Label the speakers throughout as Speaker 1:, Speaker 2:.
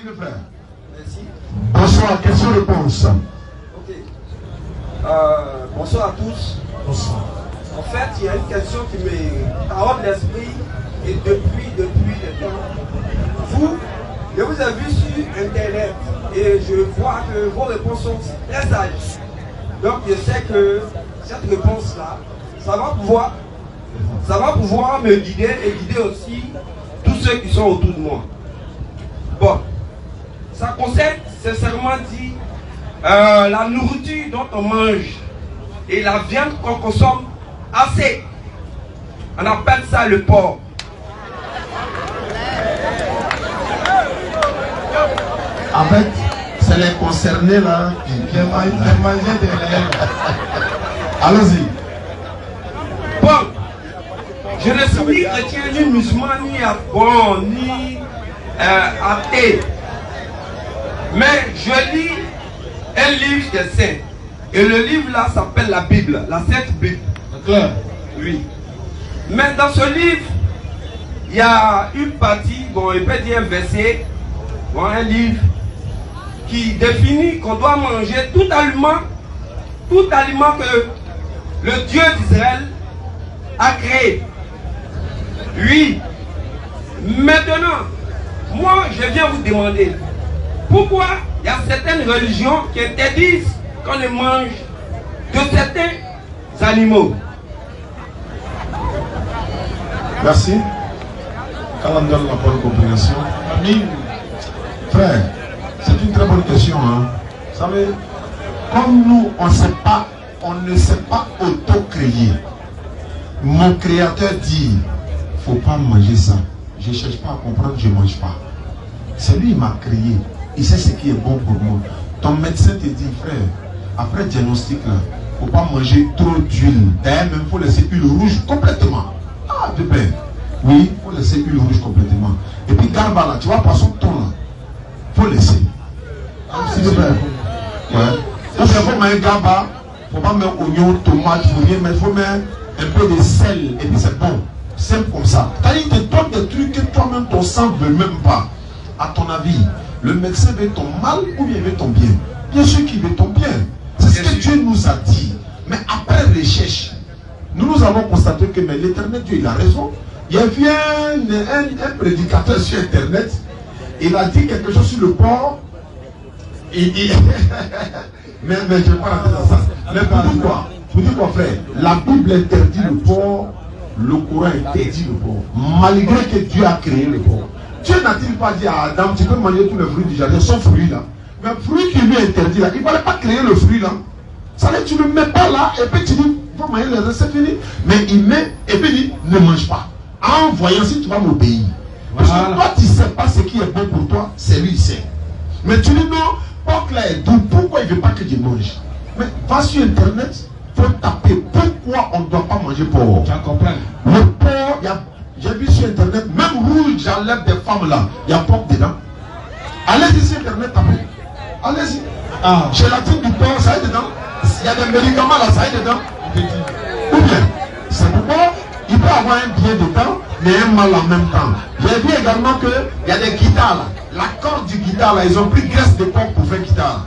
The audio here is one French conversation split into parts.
Speaker 1: le frère.
Speaker 2: Merci.
Speaker 1: Bonsoir, question-réponse.
Speaker 2: Ok. Bonsoir à tous.
Speaker 1: Bonsoir.
Speaker 2: En fait, il y a une question qui me taraude l'esprit et depuis le temps. Vous, je vous ai vu sur Internet et je vois que vos réponses sont très sages. Donc je sais que cette réponse-là, ça va pouvoir me guider et guider aussi tous ceux qui sont autour de moi. Bon, ça concerne sincèrement dit la nourriture dont on mange et la viande qu'on consomme assez. On appelle ça le porc.
Speaker 1: En fait, c'est les concernés là qui mangent des lèvres. Allons-y.
Speaker 2: Bon, je ne suis ni chrétien, ni musulman, ni athée. Mais je lis un livre des saints. Et le livre là s'appelle la Bible, la Sainte Bible.
Speaker 1: Clair.
Speaker 2: Oui. Mais dans ce livre, il y a une partie, bon, il peut dire un verset, bon, un livre, qui définit qu'on doit manger tout aliment que le Dieu d'Israël a créé. Oui. Maintenant, moi, je viens vous demander, pourquoi il y a certaines religions qui interdisent qu'on ne mange de certains animaux?
Speaker 1: Merci. Quand on donne la bonne compréhension. Amin. Frère, c'est une très bonne question. Hein. Vous savez, comme nous, on ne sait pas auto-créer. Mon créateur dit, il ne faut pas manger ça. Je ne cherche pas à comprendre, je ne mange pas. C'est lui qui m'a créé. Il sait ce qui est bon pour moi. Ton médecin te dit, frère, après le diagnostic, il ne faut pas manger trop d'huile. D'ailleurs, même il faut laisser l'huile rouge complètement. Ah, bébé. Oui, il faut laisser l'huile rouge complètement. Et puis, garba là, tu vois, poisson ton là. Il faut laisser. Ah, s'il vous plaît. Ouais. Il faut mettre garba, il ne faut pas mettre oignon, tomate, il faut mettre un peu de sel. Et puis, c'est bon. Simple comme ça. C'est-à-dire qu'il te donne des trucs que toi-même, ton sang ne veut même pas. À ton avis, le médecin veut ton mal ou bien il veut ton bien? Bien sûr qu'il veut ton bien. C'est ce que Dieu nous a dit. Mais après recherche, nous avons constaté que l'Éternel Dieu, il a raison. Il y a un prédicateur sur Internet, il a dit quelque chose sur le porc. mais je ne vais pas rentrer dans ça. Mais vous dites quoi, frère? La Bible interdit le porc, le Coran interdit le porc. Malgré que Dieu a créé le porc. Dieu n'a-t-il pas dit à Adam, tu peux manger tous les fruits du jardin, sauf fruits là. Mais le fruit qui lui est interdit là, il ne fallait pas créer le fruit là. Ça veut dire que tu ne le mets pas là, et puis tu dis, il faut manger les restes, c'est fini. Mais il met, et puis il dit, ne mange pas. En voyant si tu vas m'obéir. Parce que toi, tu ne sais pas ce qui est bon pour toi, c'est lui, il sait. Mais tu dis non, porc là est doux, pourquoi il ne veut pas que je mange? Mais va sur Internet, il faut taper pourquoi on ne doit pas manger porc. Tu comprends? Le porc, j'ai vu sur Internet, même rouge, j'enlève des femmes là, il y a porc dedans. Allez-y sur Internet, tapez. Allez-y. Gélatine du porc, ça y est dedans. Il y a des médicaments là, ça y est dedans. Ou bien, c'est pourquoi il peut avoir un bien dedans, mais un mal en même temps. J'ai vu également qu'il y a des guitares là. La corde du guitare là, ils ont pris graisse de porc pour faire guitare.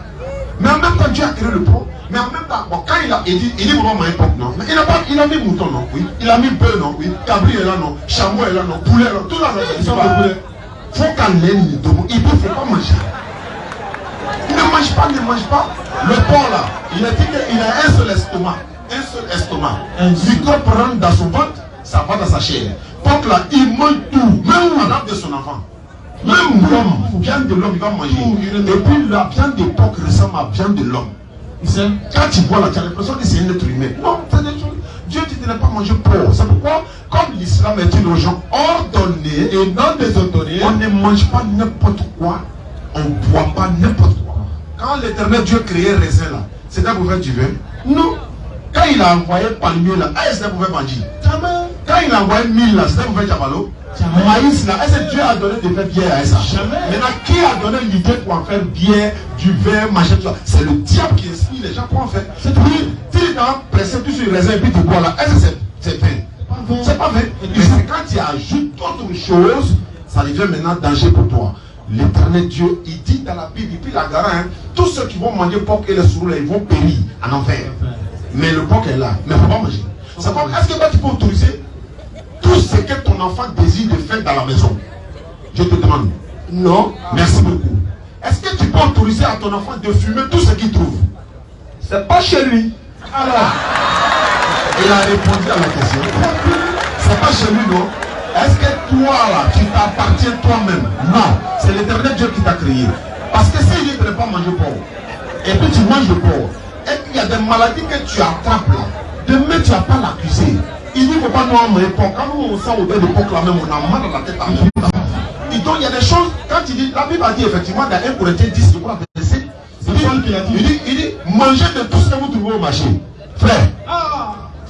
Speaker 1: Mais en même temps, Dieu a créé le porc. Mais en même temps, bon, quand il dit vraiment un porc, non. Mais il a mis mouton, non, oui. Il a mis bœuf, non, oui. Cabri est là, non. Chameau est là, non. Poulet, non. Tout là, non. Ils sont de poulet. Faut qu'en l'aine, il dit, il ne faut pas manger. Ne mange pas. Le porc là, il a dit qu'il a un seul estomac. Microbe rentre dans son ventre, ça va dans sa chair. Porc là, il mange tout, même la lave de son enfant. Même l'homme, viande de l'homme, il va manger. Et puis la viande de porc ressemble à la viande de l'homme. Quand tu vois là, tu as l'impression que c'est un être humain. Non, c'est des choses. Dieu dit de ne pas manger porc. C'est pourquoi, comme l'islam est une religion ordonnée et non désordonnée, on ne mange pas n'importe quoi, on ne boit pas n'importe quoi. Quand l'Éternel Dieu créait raisin là, c'était pour faire du vin? Non. Quand il a envoyé palmier là, est-ce que c'était pour faire manger? Jamais. Quand il a envoyé mille là, c'était pour faire diabalo? Maïs là, est-ce que Dieu a donné de faire bière à ça? Jamais. Maintenant, qui a donné l'idée pour en faire bière, du vin, machin, tout ça? C'est le diable qui inspire les gens pour en faire. C'est tout. Si tu as pressé tout sur le raisin et puis tu bois là, est-ce que c'est vin? C'est pas vrai. Et c'est quand tu ajoutes d'autres choses, ça devient maintenant danger pour toi. L'éternel Dieu, il dit dans la Bible, depuis la gara, hein, tous ceux qui vont manger porc et les sourds, ils vont périr en enfer. Mais le porc est là, mais il ne faut pas manger. C'est comme, est-ce que tu peux autoriser tout ce que ton enfant désire de faire dans la maison? Je te demande. Non. Merci beaucoup. Est-ce que tu peux autoriser à ton enfant de fumer tout ce qu'il trouve?
Speaker 2: C'est pas chez lui.
Speaker 1: Alors, il a répondu à la question. C'est pas chez lui, non? Est-ce que toi, là, tu t'appartiens toi-même? Non. C'est l'éternel Dieu qui t'a créé. Parce que s'il dit de ne pas manger porc, et puis tu manges le porc, et puis il y a des maladies que tu attrapes là, demain tu n'as pas l'accusé. Il dit qu'il ne faut pas nous manger porc. Quand nous on sent au bain de porc là même, on a mal à la tête à nous. Et donc il y a des choses, quand il dit, la Bible a dit effectivement dans 1 Corinthiens 10, je crois, verset, il dit, mangez de tout ce que vous trouvez au marché. Frère,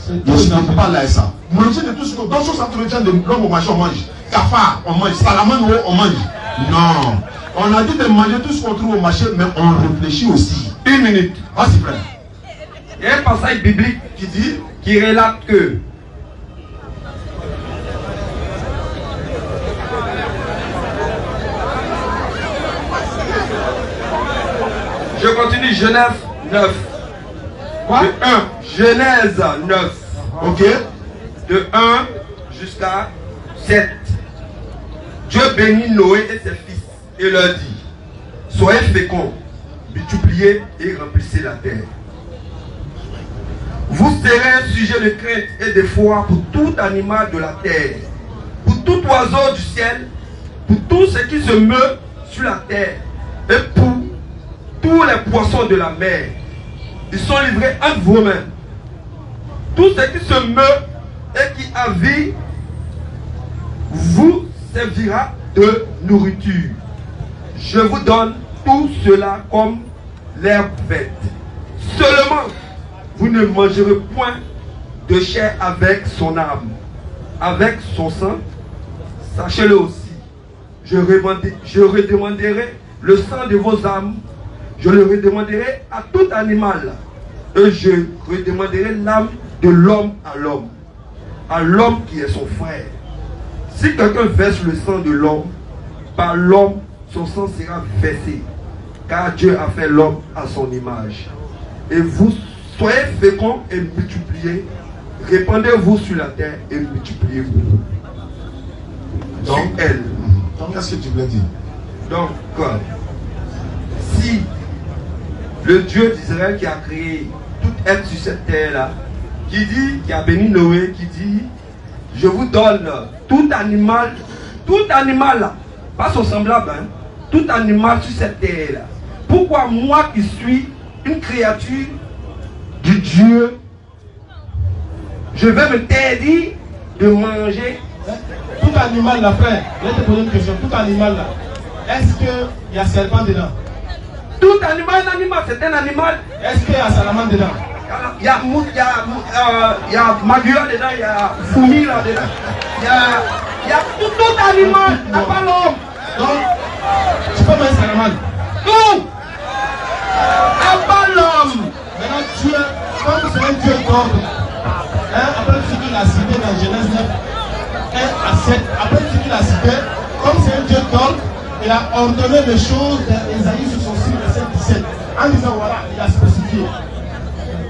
Speaker 1: je ne sais pas là ça. Manger de tout ce que. Dans ce entretien de l'homme au marché, on mange. Cafard, on mange. Salamandre, on mange. Non. On a dit de manger tout ce qu'on trouve au marché, mais on réfléchit aussi. Une minute. Vas-y, frère.
Speaker 2: Il y a un passage biblique
Speaker 1: Qui dit,
Speaker 2: qui relate que je continue, Genèse 9.
Speaker 1: quoi?
Speaker 2: De 1. Genèse 9.
Speaker 1: Ok.
Speaker 2: De 1 jusqu'à 7. Dieu bénit Noé et ses fils et leur dit: soyez féconds, multipliez et remplissez la terre. Vous serez un sujet de crainte et de foi pour tout animal de la terre, pour tout oiseau du ciel, pour tout ce qui se meut sur la terre et pour tous les poissons de la mer. Ils sont livrés entre vos mains. Tout ce qui se meut et qui a vie vous servira de nourriture. Je vous donne tout cela comme l'herbe verte. Seulement, vous ne mangerez point de chair avec son âme, avec son sang. Sachez-le aussi, je redemanderai le sang de vos âmes, je le redemanderai à tout animal, et je redemanderai l'âme de l'homme à l'homme qui est son frère. Si quelqu'un verse le sang de l'homme, par l'homme, son sang sera versé, car Dieu a fait l'homme à son image. Et vous soyez féconds et multipliez, répandez-vous sur la terre et multipliez-vous.
Speaker 1: Donc,
Speaker 2: sur elle.
Speaker 1: Donc, qu'est-ce que tu voulais dire?
Speaker 2: Donc, si le Dieu d'Israël qui a créé tout être sur cette terre-là, qui a béni Noé, qui dit, je vous donne tout animal là, pas son semblable, hein, tout animal sur cette terre-là. Pourquoi moi qui suis une créature du Dieu, je vais me t'interdire de manger?
Speaker 3: Tout animal là, frère, je vais te poser une question. Tout animal là, est-ce qu'il y a serpent dedans?
Speaker 2: Tout animal, c'est un animal.
Speaker 3: Est-ce qu'il y a salamandre dedans?
Speaker 2: Il y a magua dedans, il y a fourmi là dedans. Il y a tout animal, n'a pas l'homme.
Speaker 3: Donc, tu peux manger salamandre.
Speaker 2: Tout n'a pas l'homme.
Speaker 3: Maintenant, Dieu, comme c'est un Dieu d'ordre, hein, après ce qu'il a cité dans Genèse 9, 1 à 7, après ce qu'il a cité, comme c'est un Dieu d'ordre, il a ordonné les choses dans Ésaïe 66, verset 17, en disant voilà, il a spécifié.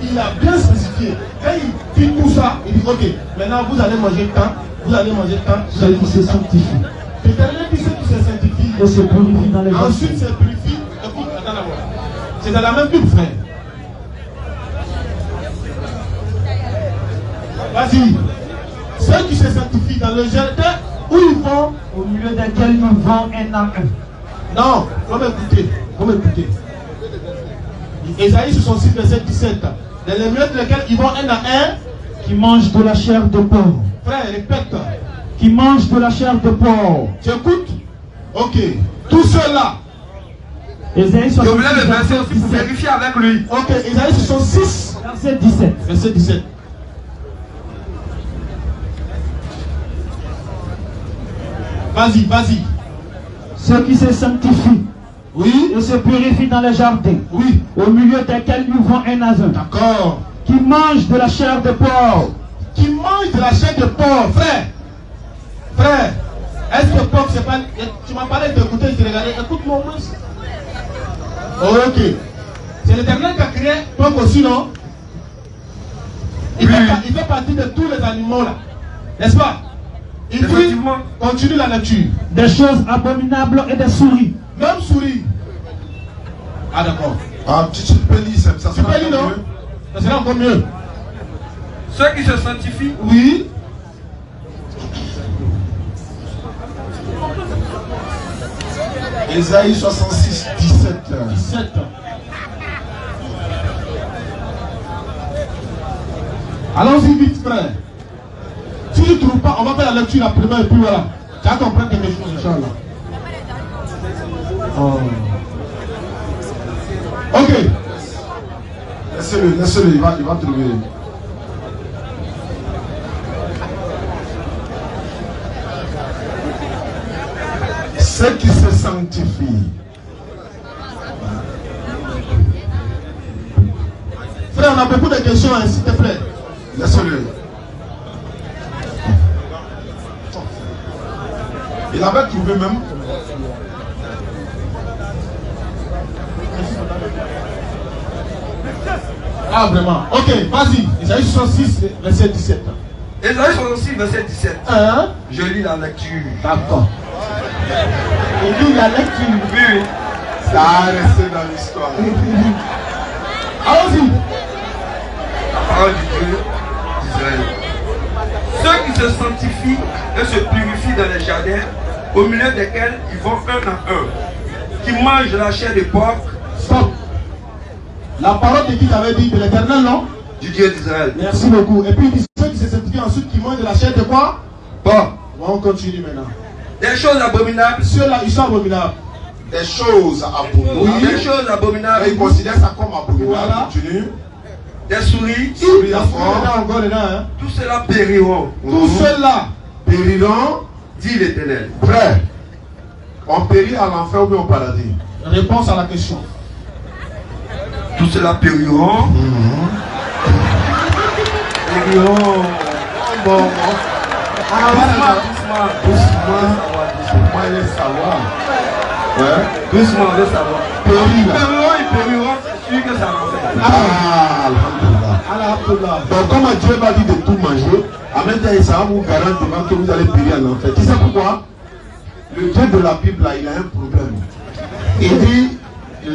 Speaker 3: Il a bien spécifié. Quand il dit tout ça, il dit ok, maintenant vous allez manger tant, vous allez manger tant, vous allez manger tant. L'éternel dit ceux qui se sanctifient et se purifient dans les gens. Ensuite se purifient. Écoute, attends d'abord. C'est dans la même Bible, frère. Vas-y. Ceux qui se sanctifient dans le jardin où ils vont, au milieu desquels ils vont un à un. Non, faut m'écouter. Faut m'écouter. Ésaïe 66, verset 17. Dans les milieux de lesquels ils vont un à un, qui mangent de la chair de porc. Frère, répète. Qui mangent de la chair de porc. Tu écoutes? Ok. Tout cela.
Speaker 2: Ésaïe 66, je voulais le verset aussi pour vérifier avec lui.
Speaker 3: Ok, Ésaïe 66, verset 17. Verset 17. Vas-y, vas-y.
Speaker 4: Ceux qui se sanctifient,
Speaker 3: oui,
Speaker 4: et se purifient dans les jardins,
Speaker 3: oui,
Speaker 4: au milieu desquels nous vont un à un.
Speaker 3: D'accord.
Speaker 4: Qui mangent de la chair de porc.
Speaker 3: Qui mangent de la chair de porc, frère. Frère, Est-ce que POC, c'est pas... Tu m'as parlé d'écouter, je t'ai regardé. Écoute-moi au moins. Ok. C'est l'Éternel qui a créé POC aussi, non? Il fait partie de tous les animaux là. N'est-ce pas? Il dit, continue la lecture.
Speaker 4: Des choses abominables et des souris.
Speaker 3: Même souris. Ah d'accord.
Speaker 1: Ah, tu peux lire, ça
Speaker 3: Tu peux lire, non? Ça sera encore mieux.
Speaker 2: Ceux qui se sanctifient.
Speaker 3: Oui.
Speaker 1: Ésaïe 66, 17.
Speaker 3: 17. Allons-y vite, frère. Si tu ne trouves pas, on va faire la lecture la première et puis voilà. Tu vas comprendre quelque chose, Inch'Allah. Oh. Ok.
Speaker 1: Laissez-le, il va trouver. Ceux qui se sanctifient.
Speaker 3: Frère, on a beaucoup de questions, hein, s'il te plaît.
Speaker 1: Laissez-le. Il avait trouvé même.
Speaker 3: Ah, vraiment. Ok, vas-y. Isaïe 66, verset 17.
Speaker 2: Ésaïe 66, verset 17.
Speaker 3: Hein?
Speaker 2: Je lis la lecture.
Speaker 3: D'accord. Il lit la lecture.
Speaker 2: Oui.
Speaker 1: Ça a resté dans l'histoire.
Speaker 3: Allons-y.
Speaker 2: La parole du Dieu d'Israël. Ceux qui se sanctifient et se purifient dans les jardins, au milieu desquels ils vont un à un, qui mangent la chair de porc.
Speaker 3: Stop. La parole de qui t'avait dit de l'Éternel, non?
Speaker 2: Du Dieu d'Israël.
Speaker 3: Merci beaucoup. Et puis il dit ceux qui se sanctifient ensuite qui mangent de la chair de quoi?
Speaker 2: Bon.
Speaker 3: On continue maintenant.
Speaker 2: Des choses abominables.
Speaker 3: Ceux-là, ils sont abominables.
Speaker 1: Des choses abominables.
Speaker 2: Oui. Des choses abominables.
Speaker 1: Et il considère ça comme abominable.
Speaker 3: Voilà.
Speaker 1: Continue.
Speaker 2: Des souris.
Speaker 1: Souris
Speaker 3: Il y a
Speaker 1: encore.
Speaker 3: encore dedans, hein?
Speaker 2: Tout cela périront.
Speaker 3: Tous ceux-là.
Speaker 1: Périront.
Speaker 2: Dit l'Éternel.
Speaker 1: Frère, on périt à l'enfer ou bien au paradis?
Speaker 3: Réponse à la question.
Speaker 2: Tout cela périront. Périront.
Speaker 1: Bon,
Speaker 2: Doucement,
Speaker 1: il est savoir. Ouais.
Speaker 2: doucement, on veut savoir.
Speaker 1: Périr.
Speaker 2: Ils périront, c'est sûr que ça va faire.
Speaker 1: Ah, alhamdulillah.
Speaker 3: Alhamdulillah.
Speaker 1: Donc, comme Dieu va dire de tout manger, en même temps, ça va vous garantir que vous allez périr en enfer. Tu sais pourquoi? Le Dieu de la Bible, là, il a un problème. Il dit,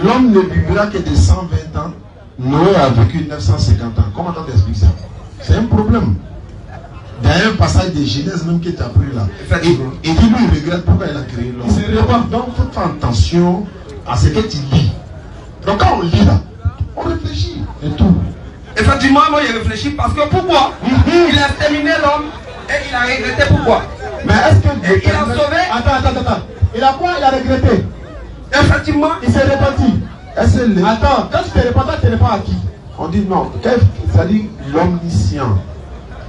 Speaker 1: l'homme ne vivra que de 120 ans. Noé a vécu 950 ans. Comment tu t'expliques ça? C'est un problème. Dans un passage de Genèse même qui est appris là. Et il dit, lui, il regrette pourquoi il a créé l'homme. Donc, il faut faire attention à ce que tu lis. Donc, quand on lit là, on réfléchit et tout.
Speaker 2: Effectivement, moi, j'ai réfléchi parce que pourquoi? Il a terminé l'homme et il a regretté pourquoi?
Speaker 1: Mais est-ce que
Speaker 2: Et il a sauvé?
Speaker 3: Attends. Il a quoi? Il a regretté.
Speaker 2: Effectivement,
Speaker 3: Il s'est repenti.
Speaker 1: Est-ce que
Speaker 3: Attends, quand tu te repens, tu n'es pas acquis.
Speaker 1: on dit non, ça dit l'omniscient.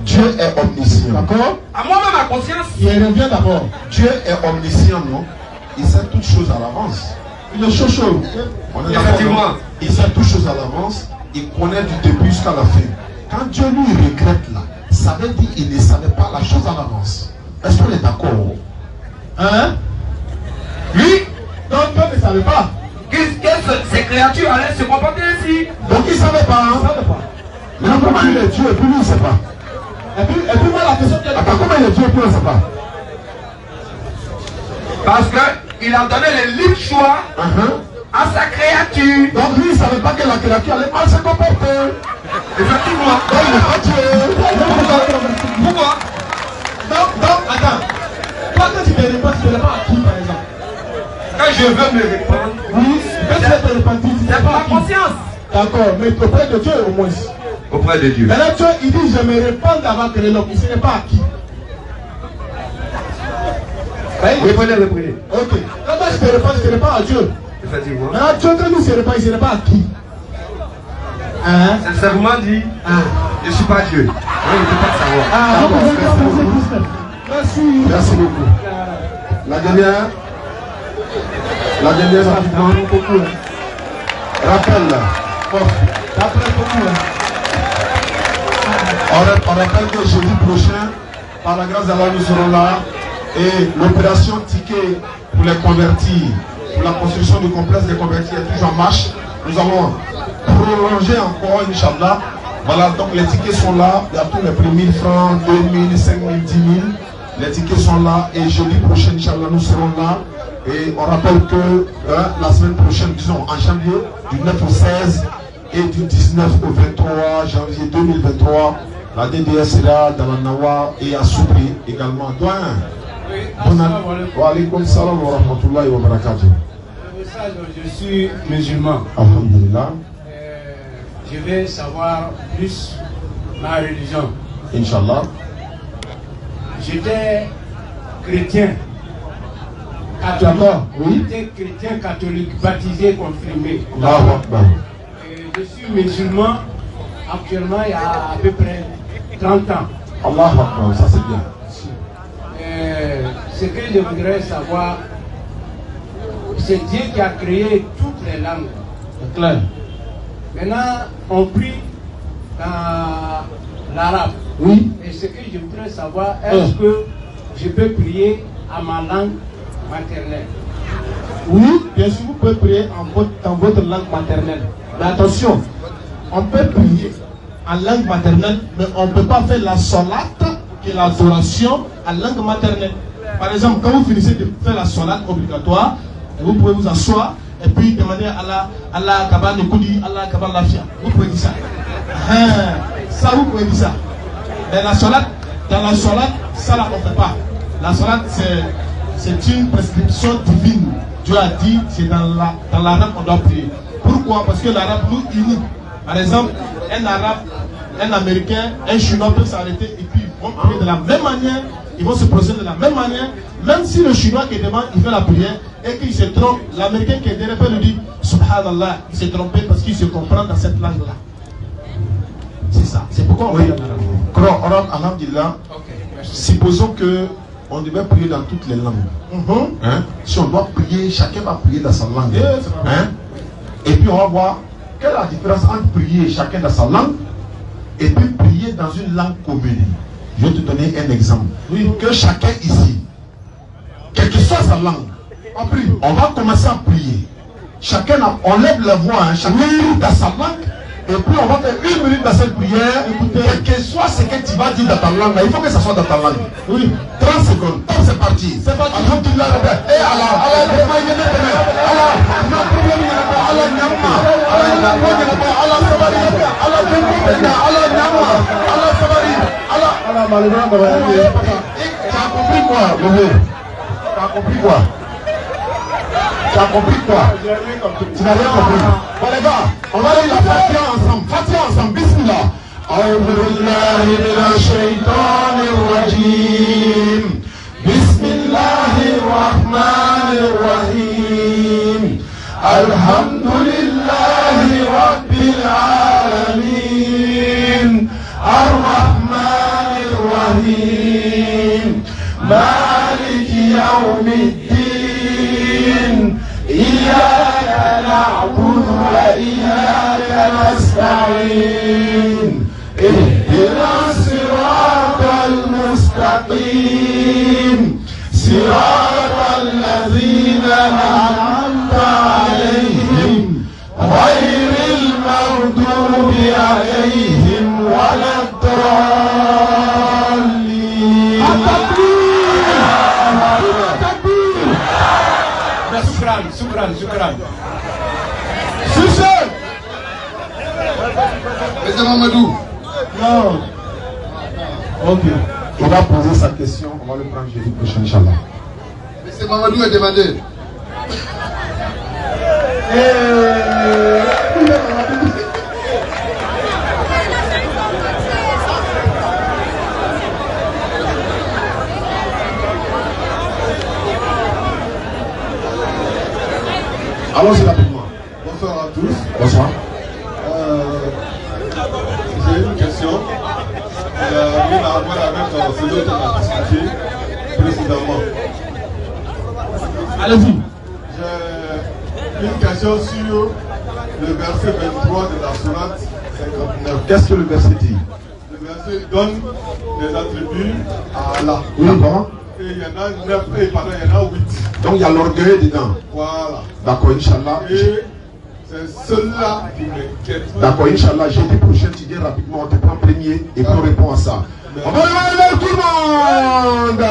Speaker 1: Dieu est omniscient.
Speaker 3: D'accord?
Speaker 2: à moi-même, ma conscience,
Speaker 3: Il revient d'abord.
Speaker 1: Dieu est omniscient, non? Il sait toutes choses à l'avance.
Speaker 3: Il est chaud.
Speaker 1: On est d'accord,
Speaker 2: Effectivement.
Speaker 1: non? Il sait toutes choses à l'avance. Il connaît du début jusqu'à la fin. Quand Dieu lui regrette là, ça veut dire qu'il ne savait pas la chose à l'avance. Est-ce qu'on est d'accord?
Speaker 3: Hein?
Speaker 2: lui,
Speaker 3: Donc, Dieu ne savait pas.
Speaker 2: que ces créatures allaient se comporter ainsi.
Speaker 1: Donc il ne savait pas.
Speaker 3: Il ne
Speaker 1: Hein?
Speaker 3: savait pas.
Speaker 1: Mais comment il est Dieu et puis lui il ne sait pas?
Speaker 3: Et puis moi, la question qu'elle
Speaker 1: Attends, comment il est Dieu et puis on ne sait pas?
Speaker 2: Parce qu'il a donné le libre choix à sa créature.
Speaker 1: Donc lui il ne savait pas que la créature allait mal se comporter.
Speaker 2: Effectivement.
Speaker 1: Donc il n'est pas Dieu.
Speaker 2: Pourquoi?
Speaker 3: Donc, attends. Toi, quand tu te réponds, tu ne réponds à qui, par exemple?
Speaker 2: Quand je veux me répondre,
Speaker 3: Oui, quand tu veux te repentir, tu ne
Speaker 2: c'est
Speaker 3: réponds
Speaker 2: pour
Speaker 3: à
Speaker 2: ma
Speaker 3: qui?
Speaker 2: conscience.
Speaker 3: D'accord, mais auprès de Dieu au moins.
Speaker 2: Auprès de Dieu.
Speaker 3: Maintenant, Dieu, il dit, je me réponds avant que l'homme, il ne sait pas à qui.
Speaker 2: Reprenez.
Speaker 3: Ok. Quand toi, je te réponds à Dieu.
Speaker 2: Effectivement.
Speaker 3: Maintenant, Dieu, quand il se répand, il ne se répand à qui? Hein?
Speaker 2: C'est simplement dit, je ne suis pas Dieu. Moi, je ne peux pas savoir.
Speaker 3: Ah,
Speaker 1: D'accord,
Speaker 3: donc,
Speaker 1: merci beaucoup.
Speaker 3: merci.
Speaker 1: Merci beaucoup. La dernière, rapidement.
Speaker 3: Beaucoup.
Speaker 1: Rappel là.
Speaker 3: Bon, d'après beaucoup.
Speaker 1: On rappelle que jeudi prochain, par la grâce d'Allah, nous serons là Et l'opération ticket pour les convertis, pour la construction du complexe des convertis est toujours en marche. Nous allons prolonger encore, Inch'Allah. Voilà, donc les tickets sont là. Il y a tous les prix 1000 francs, 2000, 5000, 10 000. Les tickets sont là. Et jeudi prochain, Inch'Allah, nous serons là. Et on rappelle que la semaine prochaine, disons en janvier, du 9 au 16 et du 19 au 23 janvier 2023, la DDS sera dans la Nawa et à Soupri également. Doyen. Wa alaykoum salam wa rahmatullahi wa barakatuh.
Speaker 5: Je suis musulman.
Speaker 1: Alhamdulillah.
Speaker 5: Je vais savoir plus ma religion.
Speaker 1: Inch'Allah.
Speaker 5: J'étais chrétien.
Speaker 1: D'accord, oui.
Speaker 5: J'étais chrétien catholique, baptisé, confirmé. Je suis musulman. Actuellement, il y a à peu près 30 ans.
Speaker 1: Allah Akbar, ça c'est bien.
Speaker 5: Ce que je voudrais savoir, c'est Dieu qui a créé toutes les langues.
Speaker 1: C'est clair.
Speaker 5: Maintenant, on prie dans l'arabe.
Speaker 1: Oui.
Speaker 5: Et ce que je voudrais savoir, est-ce que je peux prier à ma langue maternelle?
Speaker 3: Oui, bien sûr, vous pouvez prier dans votre langue maternelle. Mais attention, on peut prier en langue maternelle, mais on ne peut pas faire la salate, qui est l'adoration, en langue maternelle. Par exemple, quand vous finissez de faire la salate obligatoire, vous pouvez vous asseoir et puis demander à Allah Kabane Koudi, Allah Kabane Lafia. Vous pouvez dire ça. Ça, vous pouvez dire ça. Mais la salate, dans la salate, ça là, on ne fait pas. La salate, c'est une prescription divine. Dieu a dit, c'est dans l'arabe qu'on doit prier. Pourquoi? Parce que l'arabe nous unit. Par exemple, un arabe, un américain, un chinois peuvent s'arrêter et puis ils vont prier de la même manière, ils vont se procéder de la même manière. Même si le chinois qui est devant, il fait la prière et qu'il se trompe, l'américain qui est derrière peut lui dire Subhanallah, il s'est trompé parce qu'il se comprend dans cette langue-là. C'est ça. C'est pourquoi on
Speaker 1: oui.
Speaker 3: prie en arabe.
Speaker 1: Alhamdulillah. Supposons que on devait prier dans toutes les langues. Hein? Si on doit prier, chacun va prier dans sa langue. Hein? Et puis on va voir quelle est la différence entre prier chacun dans sa langue et puis prier dans une langue commune. Je vais te donner un exemple. Oui. Que chacun ici, quelle que soit sa langue, on va commencer à prier. Chacun on lève la voix, hein, chacun prie dans sa langue. Et puis on va faire 1 minute dans cette prière. Écoutez, quel que soit ce que tu vas dire dans ta langue, il faut que ça soit dans ta langue. Oui. 30 secondes. Top, c'est parti. C'est parti. Alhamdulillah. Et Allah, tu as compris quoi, bébé? Tu as compris quoi? Tu as compris quoi? Tu n'as rien compris. Bon les gars, on va lire la Fatiha ensemble. Fatiha ensemble. Bismillah. أعوذ بالله من الشيطان الرجيم. بسم الله الرحمن الرحيم. الحمد لله رب العالمين. الرحمن الرحيم. مالك يوم الدين. إياك نعبد وإياك نستعين. اهدنا الصراط المستقيم. صراط الذين أنعمت عليهم غير المغضوب عليهم ولا الضالين.
Speaker 5: Shukran.
Speaker 1: Monsieur Mamadou.
Speaker 3: Non. Ok.
Speaker 1: On va poser sa question, on va le prendre jeudi prochain, Inch'Allah. Monsieur Mamadou est demandé. Allons-y rapidement.
Speaker 6: Bonsoir à tous.
Speaker 1: Bonsoir.
Speaker 6: J'ai une question. Rien à voir avec ce dont on a discuté précédemment.
Speaker 3: Allez-y.
Speaker 6: J'ai une question sur le verset 23 de la sourate 59.
Speaker 1: Qu'est-ce que le verset dit?
Speaker 6: Le verset donne des attributs à Allah.
Speaker 1: Oui, d'accord.
Speaker 6: Et il y en a 9 et pardon, il y en a 8.
Speaker 1: Donc il y a l'orgueil dedans.
Speaker 6: Voilà.
Speaker 1: D'accord, Inch'Allah.
Speaker 6: Et c'est ceux-là qui m'inquiètent.
Speaker 1: D'accord, Inch'Allah, jeudi prochain, tu dis rapidement, on te prend premier et puis on répond à ça. On va lever tout le monde.